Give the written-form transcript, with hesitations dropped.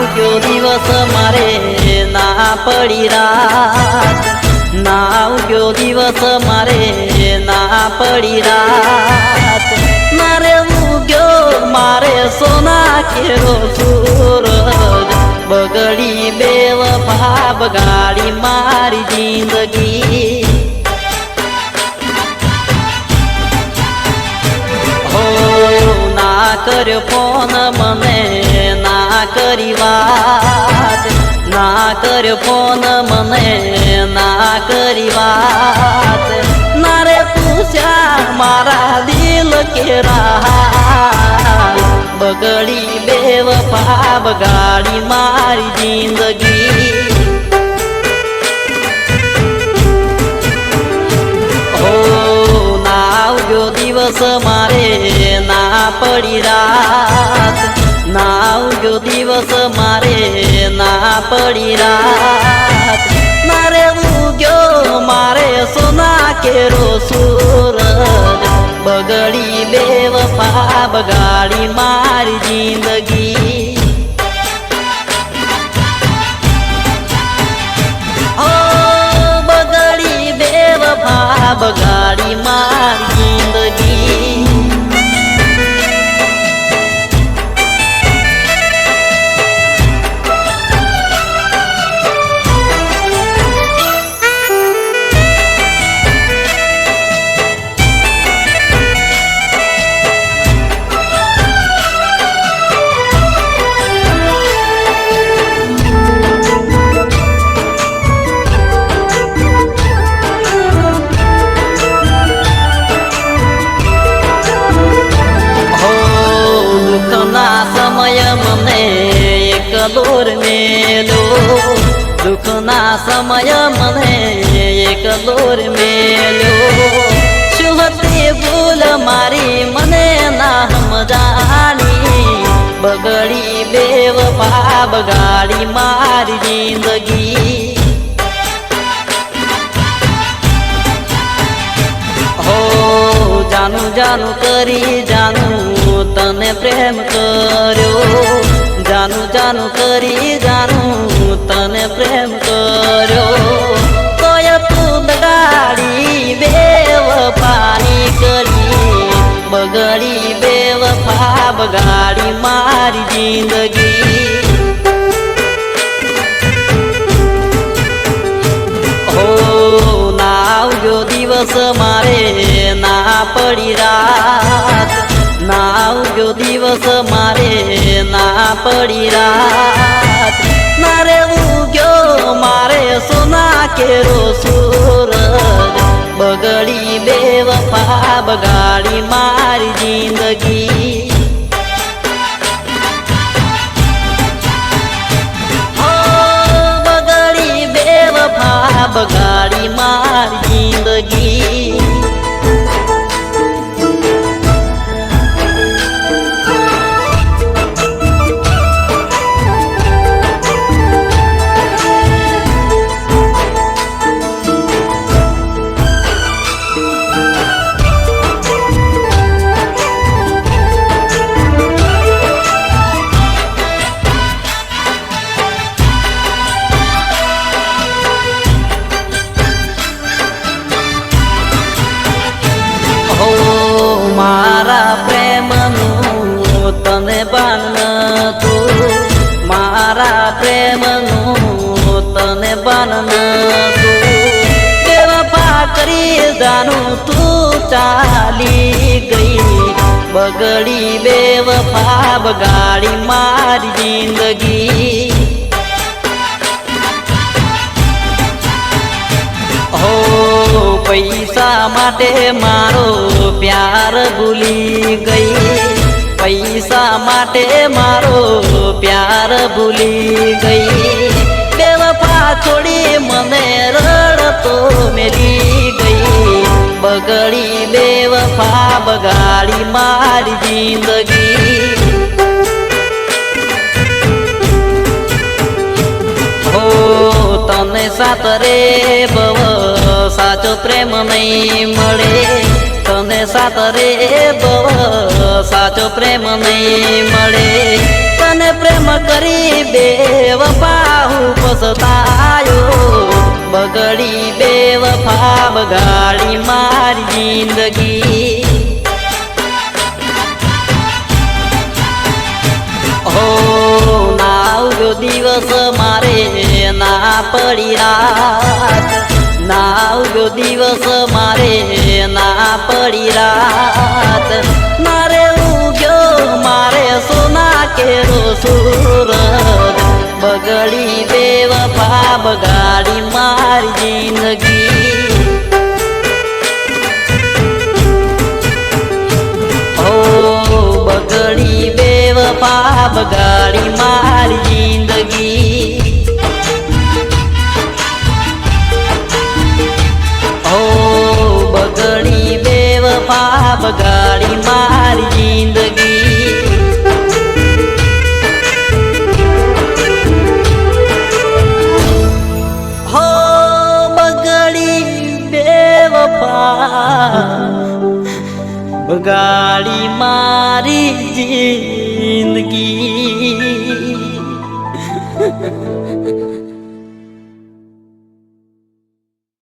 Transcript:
ઉગ્યો દિવસ મારે ના પડી રાત, ના ઉગ્યો દિવસ મારે ના પડી રાત, મારે ઉગ્યો મારે સોના કેરો સૂરજ, બગડી બેવફા બગાડી મારી જિંદગી. હો ના કર્યો ફોન મને ના કરી વાત, ના કર્યો ફોન મને ના કરી વાત, ના રે પૂછ્યા મારા દિલ કેરા, બગડી બેવફા બગાડી મારી જિંદગી. હો ના ઉગ્યો દિવસ મારે ના પડી રાત, ના ઉગ્યો દિવસ મારે ના પડી રાત, મારે ઉગ્યો મારે સોના કેરો સૂરજ, બગડી બેવફા બગાડી મારી જિંદગી. ઓ બગડી બેવફા બગાડી મારી જિંદગી. મને એક દોર મેલો, દુઃખના સમય મને એક દોર મેલો, શું હતી ભૂલ મારી મને ના સમજાણી, બગડી બેવફા બગાડી મારી જિંદગી. હો જાનું જાનું કરી જાનું તને પ્રેમ કર્યો, જાનું જાનું કરી જાનું તને પ્રેમ કર્યો, તોય તું બગાડી બેવફાની કરી, બગડી બેવફા બગાડી મારી જિંદગી. હો ના ઉગ્યો દિવસ મારે ના પડી રાત, ના ઉગ્યો દિવસ મારે ના પડી રાત, મારે ઉગ્યો મારે સોના કેરો સૂરજ, બગડી બેવફા બગાડી મારી જિંદગી. હો બગડી બેવફા બગાડી મારી જિંદગી. મારા પ્રેમનું તને બાન નતું, મારા પ્રેમનું તને બાન નતું, બેવફા કરી જાનું તું ચાલી ગઈ, બગડી બેવફા બગાડી મારી જિંદગી. હો પૈસા માટે મારો પ્યાર ભૂલી ગઈ, પૈસા માટે મારો પ્યાર ભૂલી ગઈ, બેવફા છોડી મને રડતો મેલી ગઈ, બગડી બેવફા બગાડી મારી જિંદગી. હો તને સાતરે બવ સાચો પ્રેમ નહીં મળે, તને સાતરે બવ સાચો પ્રેમ નહીં મળે, તને પ્રેમ કરી બેવફા હું પછતાયો બગડી બેવફા બગાડી મારી જિંદગી હો ના આવ્યો દિવસ મારે ના પડી રાત ના આવ્યો દિવસ મારે ના પડી રાત મારે ઉગ્યો મારે સોના કેરો સુરત બગડી બેવફા બગાડી મારી જિંદગી હો બગડી બેવફા બગાડી મારી જિંદગી હો બગડી બેવફા બગાડી મારી જિંદગી હો બગડી બેવફા બગાડી મારી જિંદગી